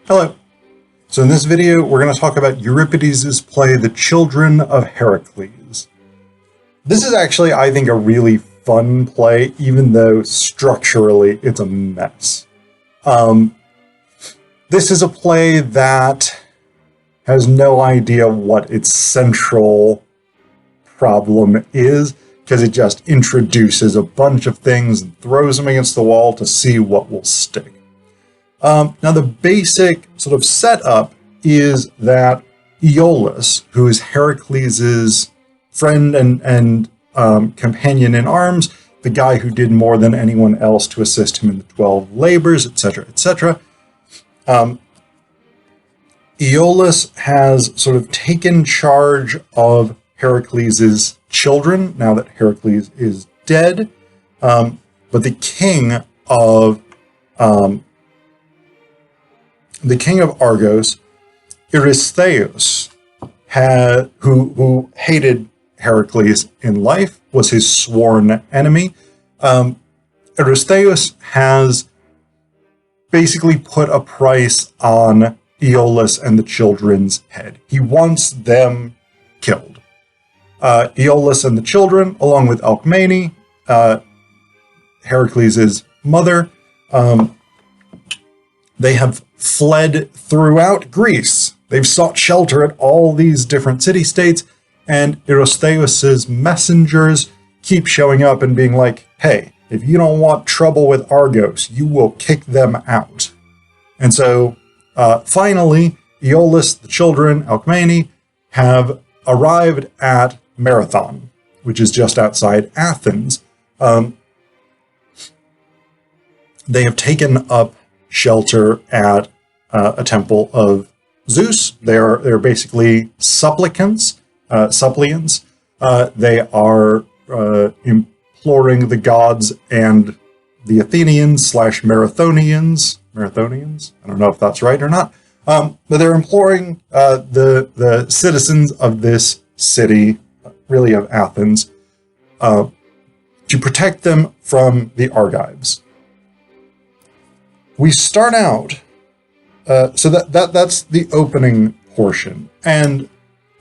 Hello. So in this video, we're going to talk about Euripides' play, The Children of Heracles. This is actually, I think, a really fun play, even though structurally it's a mess. This is a play that has no idea what its central problem is, because it just introduces a bunch of things and throws them against the wall to see what will stick. Now, the basic sort of setup is that Aeolus, who is Heracles' friend and companion in arms, the guy who did more than anyone else to assist him in the 12 labors, etc., etc., Aeolus has sort of taken charge of Heracles' children now that Heracles is dead, but the king of Argos, Euripides, who hated Heracles in life, was his sworn enemy. Euripides has basically put a price on Aeolus and the children's head. He wants them killed. Aeolus and the children, along with Alcmene, Heracles' mother, they have fled throughout Greece. They've sought shelter at all these different city-states, and Euripides' messengers keep showing up and being like, hey, if you don't want trouble with Argos, you will kick them out. And so, finally, Aeolus, the children, Alcmene, have arrived at Marathon, which is just outside Athens. They have taken up shelter at a temple of Zeus. They're basically suppliants. They are imploring the gods and the Athenians / Marathonians. Marathonians? I don't know if that's right or not. But they're imploring the citizens of this city, really of Athens, to protect them from the Argives. We start out, so that's the opening portion. And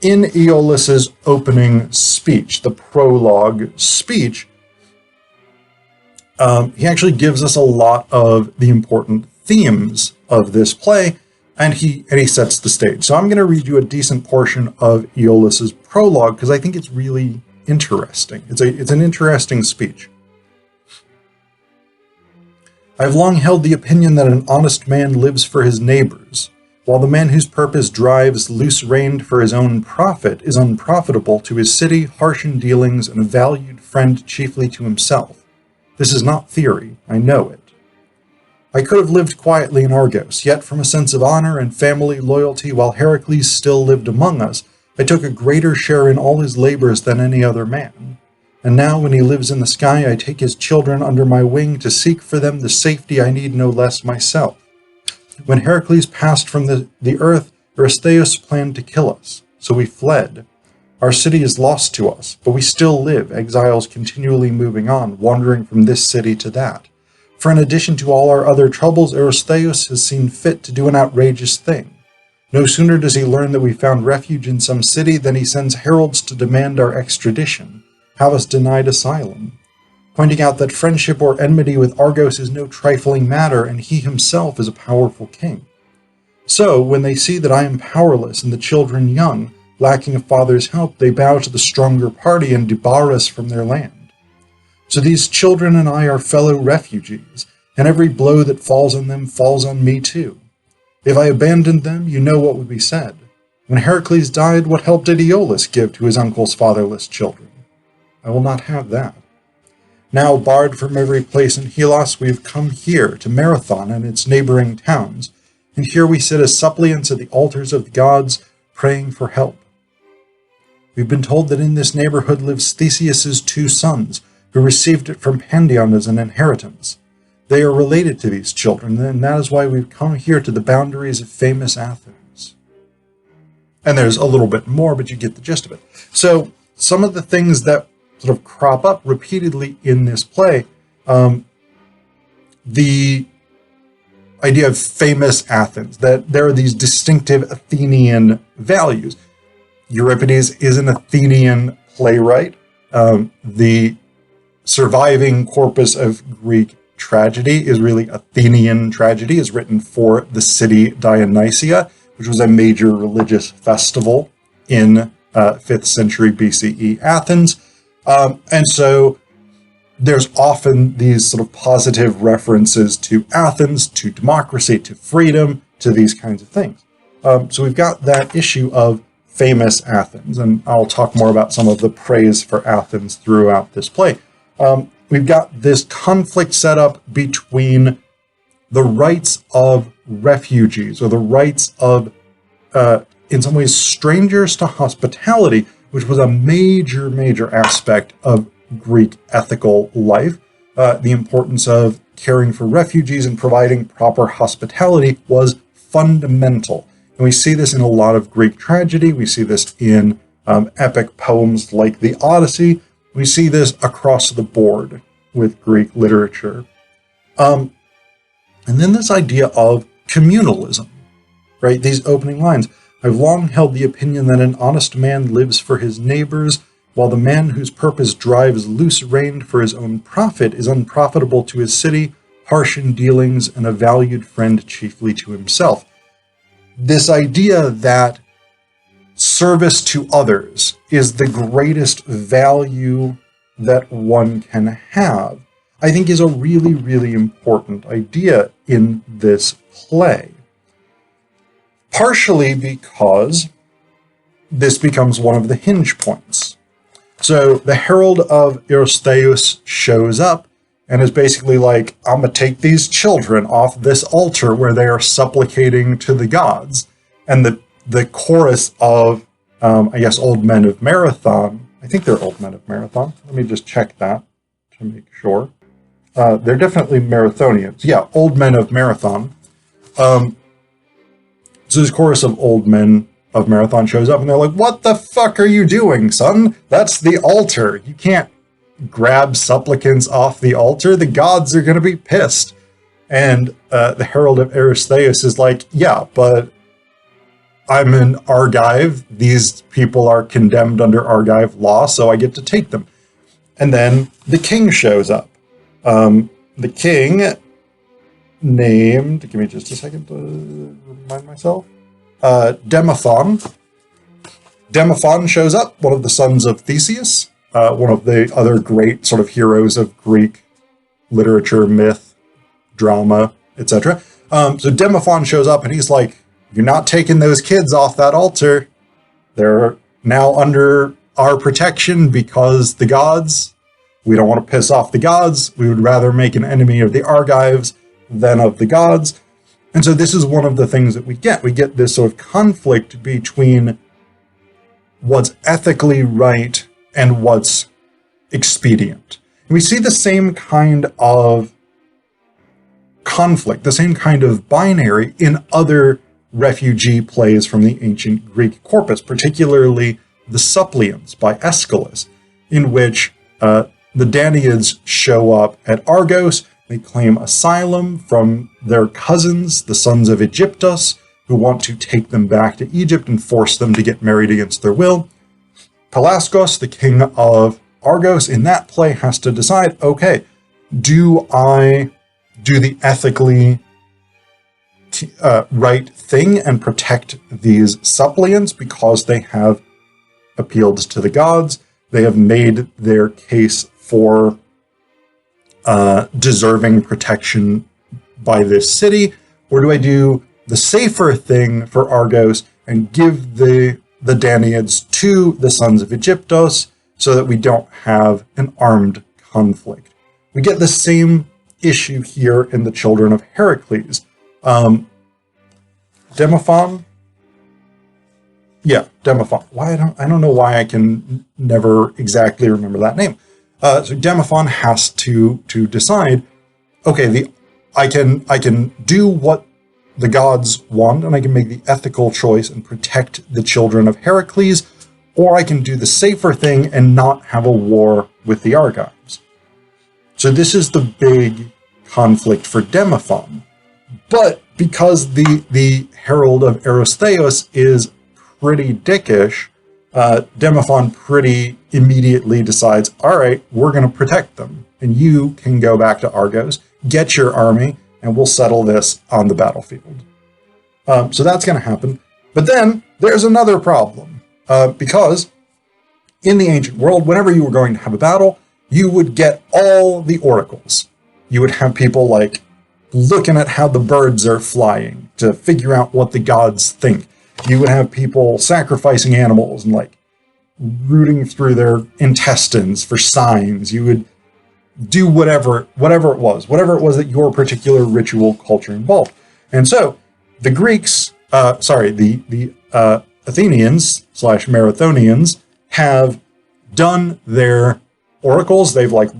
in Aeolus's opening speech, the prologue speech, he actually gives us a lot of the important themes of this play, and he sets the stage. So I'm going to read you a decent portion of Aeolus's prologue because I think it's really interesting. It's an interesting speech. I have long held the opinion that an honest man lives for his neighbors, while the man whose purpose drives loose-reined for his own profit is unprofitable to his city, harsh in dealings, and a valued friend chiefly to himself. This is not theory, I know it. I could have lived quietly in Argos, yet from a sense of honor and family loyalty while Heracles still lived among us, I took a greater share in all his labors than any other man. And now, when he lives in the sky, I take his children under my wing to seek for them the safety I need no less myself. When Heracles passed from the earth, Euripides planned to kill us, so we fled. Our city is lost to us, but we still live, exiles continually moving on, wandering from this city to that. For in addition to all our other troubles, Euripides has seen fit to do an outrageous thing. No sooner does he learn that we found refuge in some city than he sends heralds to demand our extradition, have us denied asylum, pointing out that friendship or enmity with Argos is no trifling matter, and he himself is a powerful king. So, when they see that I am powerless and the children young, lacking a father's help, they bow to the stronger party and debar us from their land. So these children and I are fellow refugees, and every blow that falls on them falls on me too. If I abandoned them, you know what would be said. When Heracles died, what help did Aeolus give to his uncle's fatherless children? I will not have that. Now, barred from every place in Hellas, we have come here to Marathon and its neighboring towns, and here we sit as suppliants at the altars of the gods, praying for help. We've been told that in this neighborhood lives Theseus's 2 sons, who received it from Pandion as an inheritance. They are related to these children, and that is why we've come here to the boundaries of famous Athens. And there's a little bit more, but you get the gist of it. So, some of the things that sort of crop up repeatedly in this play, the idea of famous Athens, that there are these distinctive Athenian values. Euripides is an Athenian playwright. The surviving corpus of Greek tragedy is really Athenian tragedy, is written for the city Dionysia, which was a major religious festival in 5th century BCE Athens. And so there's often these sort of positive references to Athens, to democracy, to freedom, to these kinds of things. So we've got that issue of famous Athens, and I'll talk more about some of the praise for Athens throughout this play. We've got this conflict set up between the rights of refugees, or the rights of, in some ways, strangers to hospitality, which was a major, major aspect of Greek ethical life. The importance of caring for refugees and providing proper hospitality was fundamental. And we see this in a lot of Greek tragedy. We see this in epic poems like the Odyssey. We see this across the board with Greek literature. And then this idea of communalism, right? These opening lines. I've long held the opinion that an honest man lives for his neighbors, while the man whose purpose drives loose-reined for his own profit is unprofitable to his city, harsh in dealings, and a valued friend chiefly to himself. This idea that service to others is the greatest value that one can have, I think is a really, really important idea in this play. Partially because this becomes one of the hinge points. So the herald of Eurystheus shows up and is basically like, I'm going to take these children off this altar where they are supplicating to the gods. And the chorus of, I guess, Old Men of Marathon, I think they're Old Men of Marathon. Let me just check that to make sure. They're definitely Marathonians. Yeah, Old Men of Marathon. So this chorus of Old Men of Marathon shows up and they're like, what the fuck are you doing, son? That's the altar. You can't grab supplicants off the altar. The gods are going to be pissed. And the herald of Eurystheus is like, yeah, but I'm an Argive. These people are condemned under Argive law, so I get to take them. And then the king shows up. The king named, give me just a second to remind myself, Demophon. Demophon shows up, one of the sons of Theseus, one of the other great sort of heroes of Greek literature, myth, drama, etc. So Demophon shows up and he's like, you're not taking those kids off that altar. They're now under our protection because the gods, we don't want to piss off the gods. We would rather make an enemy of the Argives than of the gods. And so this is one of the things that we get. We get this sort of conflict between what's ethically right and what's expedient. And we see the same kind of conflict, the same kind of binary in other refugee plays from the ancient Greek corpus, particularly The Suppliants by Aeschylus, in which the Danaids show up at Argos. They claim asylum from their cousins, the sons of Aegyptus, who want to take them back to Egypt and force them to get married against their will. Pelasgos, the king of Argos, in that play has to decide, okay, do I do the ethically right thing and protect these suppliants because they have appealed to the gods, they have made their case for deserving protection by this city, or do I do the safer thing for Argos and give the Danaids to the sons of Aegyptus so that we don't have an armed conflict? We get the same issue here in the Children of Heracles. Demophon? Yeah, Demophon. I don't know why I can never exactly remember that name. So Demophon has to decide, okay, I can do what the gods want, and I can make the ethical choice and protect the children of Heracles, or I can do the safer thing and not have a war with the Argives. So this is the big conflict for Demophon. But because the herald of Eurystheus is pretty dickish, Demophon pretty immediately decides, all right, we're going to protect them. And you can go back to Argos, get your army, and we'll settle this on the battlefield. So that's going to happen. But then there's another problem, because in the ancient world, whenever you were going to have a battle, you would get all the oracles. You would have people like looking at how the birds are flying to figure out what the gods think. You would have people sacrificing animals and like rooting through their intestines for signs. You would do whatever it was that your particular ritual culture involved. And so the Greeks, the Athenians / Marathonians have done their oracles. They've like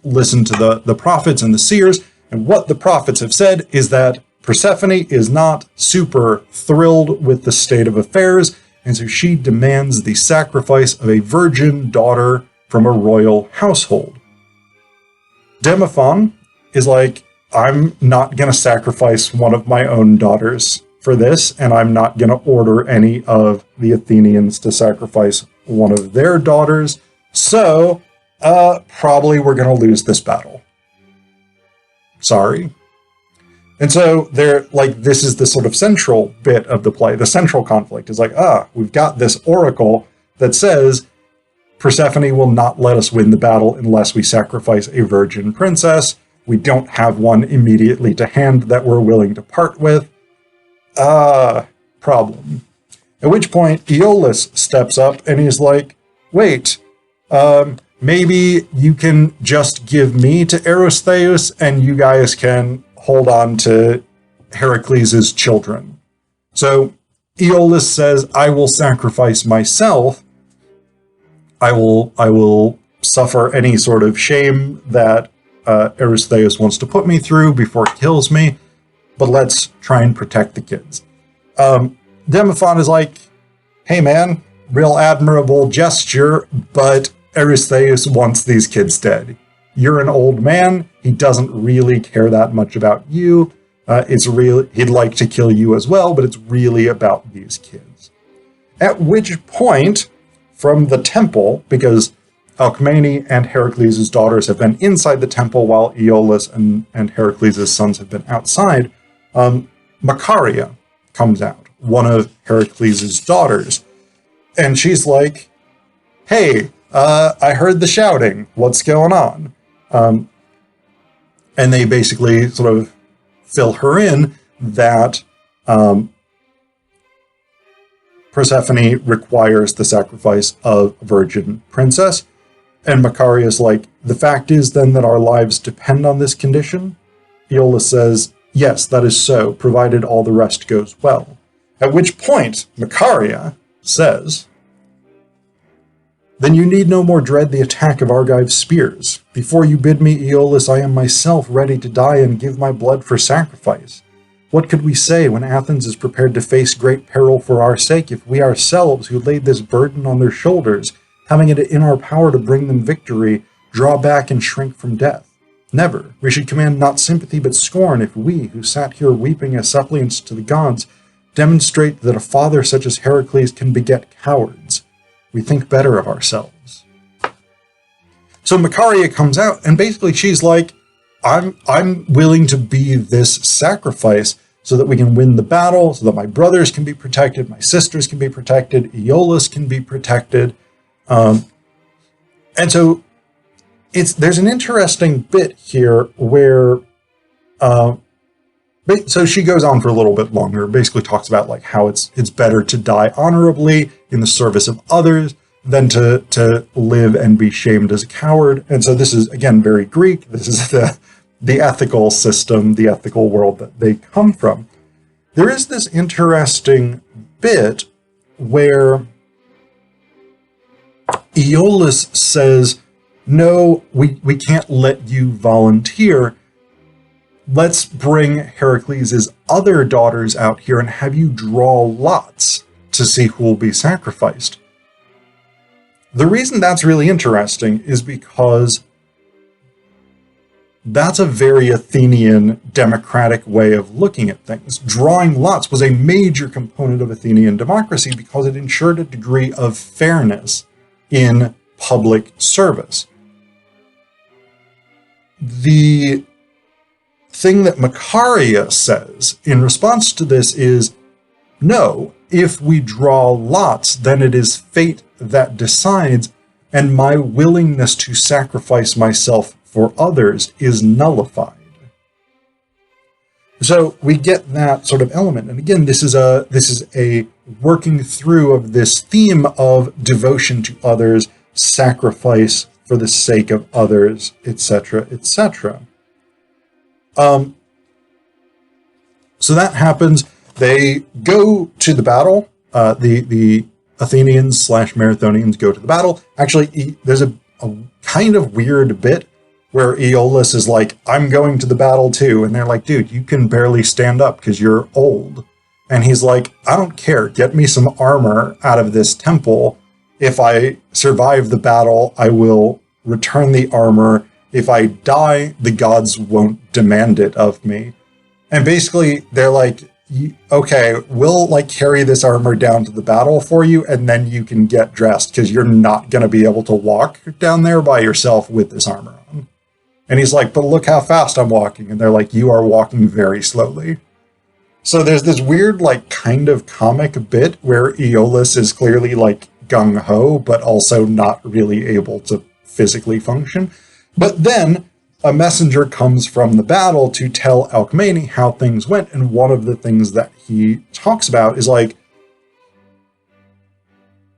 listened to the prophets and the seers. And what the prophets have said is that Persephone is not super thrilled with the state of affairs, and so she demands the sacrifice of a virgin daughter from a royal household. Demophon is like, I'm not going to sacrifice one of my own daughters for this, and I'm not going to order any of the Athenians to sacrifice one of their daughters, so probably we're going to lose this battle. Sorry. And so they're like, this is the sort of central bit of the play. The central conflict is like, we've got this oracle that says Persephone will not let us win the battle unless we sacrifice a virgin princess. We don't have one immediately to hand that we're willing to part with. Problem. At which point Aeolus steps up and he's like, wait, maybe you can just give me to Eurystheus and you guys can hold on to Heracles' children. So Aeolus says, I will sacrifice myself. I will suffer any sort of shame that Eurystheus wants to put me through before he kills me, but let's try and protect the kids. Demophon is like, hey man, real admirable gesture, but Eurystheus wants these kids dead. You're an old man. He doesn't really care that much about you. He'd like to kill you as well, but it's really about these kids. At which point, from the temple, because Alcmene and Heracles' daughters have been inside the temple while Aeolus and Heracles' sons have been outside, Macaria comes out, one of Heracles' daughters. And she's like, hey, I heard the shouting. What's going on? And they basically sort of fill her in that Persephone requires the sacrifice of a virgin princess. And Macaria is like, the fact is then that our lives depend on this condition? Aeolus says, yes, that is so, provided all the rest goes well. At which point Macaria says, then you need no more dread the attack of Argive's spears. Before you bid me, Aeolus, I am myself ready to die and give my blood for sacrifice. What could we say when Athens is prepared to face great peril for our sake if we ourselves, who laid this burden on their shoulders, having it in our power to bring them victory, draw back and shrink from death? Never. We should command not sympathy but scorn if we, who sat here weeping as suppliants to the gods, demonstrate that a father such as Heracles can beget cowards. We think better of ourselves. So Macaria comes out, and basically she's like, I'm willing to be this sacrifice so that we can win the battle, so that my brothers can be protected, my sisters can be protected, Aeolus can be protected. And so there's an interesting bit here where, so she goes on for a little bit longer, basically talks about like how it's better to die honorably in the service of others than to live and be shamed as a coward. And so this is, again, very Greek. This is the ethical system, the ethical world that they come from. There is this interesting bit where Aeolus says, no, we can't let you volunteer. Let's bring Heracles' other daughters out here and have you draw lots to see who will be sacrificed. The reason that's really interesting is because That's a very Athenian democratic way of looking at things. Drawing lots was a major component of Athenian democracy because it ensured a degree of fairness in public service. The thing that Macaria says in response to this is, no, if we draw lots, then it is fate that decides, and my willingness to sacrifice myself for others is nullified. So we get that sort of element. And again, this is a working through of this theme of devotion to others, sacrifice for the sake of others, etc., etc. So that happens. They go to the battle. The Athenians / Marathonians go to the battle. Actually, there's a kind of weird bit where Aeolus is like, I'm going to the battle too. And they're like, dude, you can barely stand up because you're old. And he's like, I don't care. Get me some armor out of this temple. If I survive the battle, I will return the armor. If I die, the gods won't demand it of me. And basically, they're like, okay, we'll like carry this armor down to the battle for you, and then you can get dressed because you're not going to be able to walk down there by yourself with this armor on. And he's like, but look how fast I'm walking. And they're like, you are walking very slowly. So there's this weird, like, kind of comic bit where Aeolus is clearly like gung-ho, but also not really able to physically function. But then a messenger comes from the battle to tell Alcmene how things went. And one of the things that he talks about is like,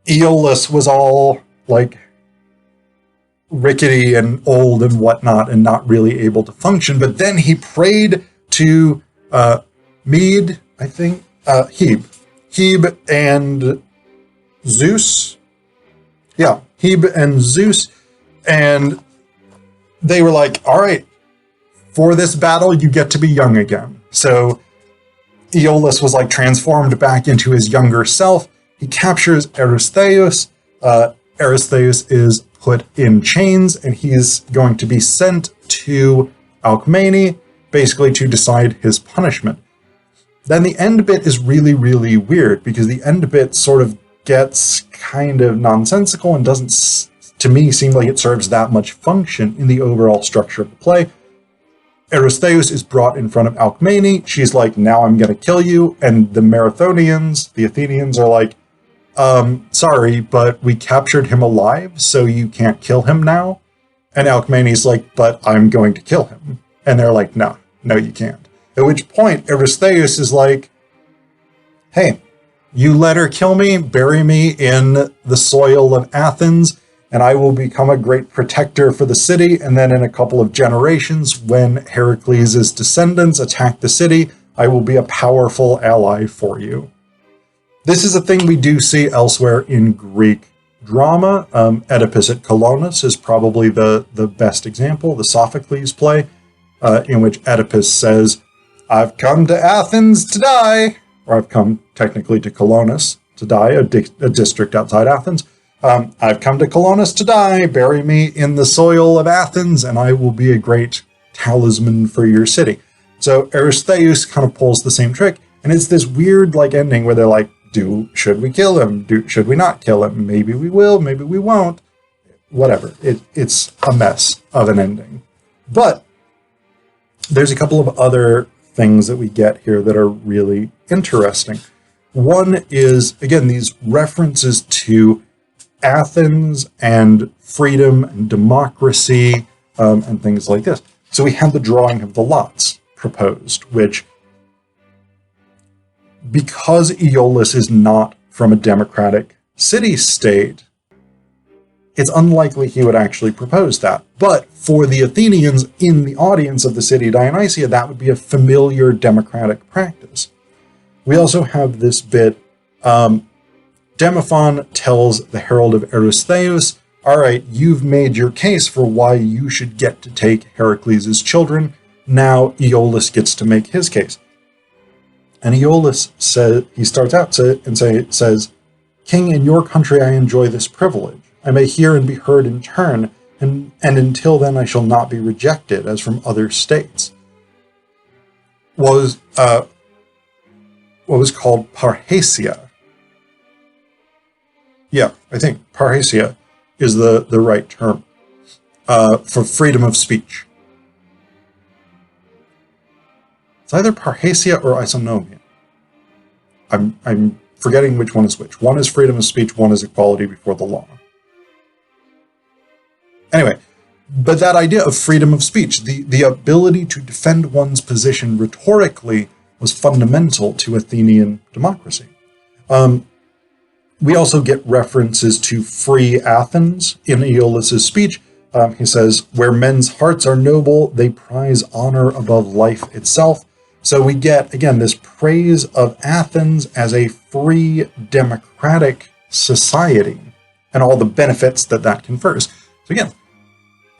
Aeolus was all like rickety and old and whatnot and not really able to function. But then he prayed to Hebe and Zeus. Yeah, Hebe and Zeus. And they were like, all right, for this battle, you get to be young again. So Aeolus was like transformed back into his younger self. He captures Eurystheus. Eurystheus is put in chains, and he's going to be sent to Alcmene, basically to decide his punishment. Then the end bit is really, really weird, because the end bit sort of gets kind of nonsensical and doesn't, to me, seem like it serves that much function in the overall structure of the play. Eurystheus is brought in front of Alcmene. She's like, now I'm going to kill you. And the Marathonians, the Athenians, are like, sorry, but we captured him alive, so you can't kill him now. And Alcmene's like, but I'm going to kill him. And they're like, no, you can't. At which point, Eurystheus is like, hey, you let her kill me, bury me in the soil of Athens, and I will become a great protector for the city. And then in a couple of generations, when Heracles' descendants attack the city, I will be a powerful ally for you. This is a thing we do see elsewhere in Greek drama. Oedipus at Colonus is probably the best example, the Sophocles play, in which Oedipus says, I've come to Athens to die, or I've come technically to Colonus to die, a district outside Athens. I've come to Colonus to die, bury me in the soil of Athens, and I will be a great talisman for your city. So Eurystheus kind of pulls the same trick, and it's this weird like ending where they're like, should we kill him? Should we not kill him? Maybe we will, maybe we won't. Whatever. It's a mess of an ending. But there's a couple of other things that we get here that are really interesting. One is, again, these references to Athens and freedom and democracy and things like this. So we have the drawing of the lots proposed, which, because Aeolus is not from a democratic city-state, it's unlikely he would actually propose that. But for the Athenians in the audience of the city Dionysia, that would be a familiar democratic practice. We also have this bit, Demophon tells the herald of Eurystheus, all right, you've made your case for why you should get to take Heracles' children. Now Aeolus gets to make his case. And Aeolus says, he starts out and says, King, in your country I enjoy this privilege. I may hear and be heard in turn, and until then I shall not be rejected as from other states. Was what was called parrhesia. Yeah, I think parrhesia is the right term for freedom of speech. It's either parrhesia or isonomia. I'm forgetting which one is which. One is freedom of speech, one is equality before the law. Anyway, but that idea of freedom of speech, the ability to defend one's position rhetorically, was fundamental to Athenian democracy. We also get references to free Athens in Aeolus's speech. He says, where men's hearts are noble, they prize honor above life itself. So we get, again, this praise of Athens as a free, democratic society and all the benefits that that confers. So again,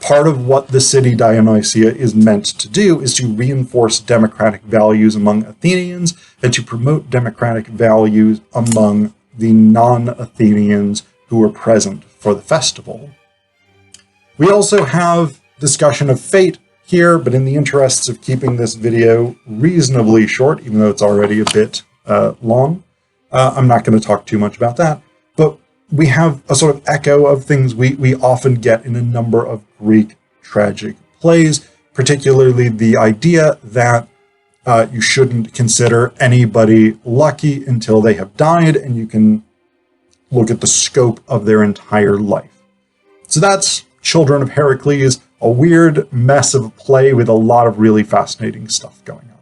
part of what the city Dionysia is meant to do is to reinforce democratic values among Athenians and to promote democratic values among the non-Athenians who were present for the festival. We also have discussion of fate here, but in the interests of keeping this video reasonably short, even though it's already a bit long, I'm not going to talk too much about that. But we have a sort of echo of things we often get in a number of Greek tragic plays, particularly the idea that you shouldn't consider anybody lucky until they have died, and you can look at the scope of their entire life. So that's Children of Heracles, a weird mess of a play with a lot of really fascinating stuff going on.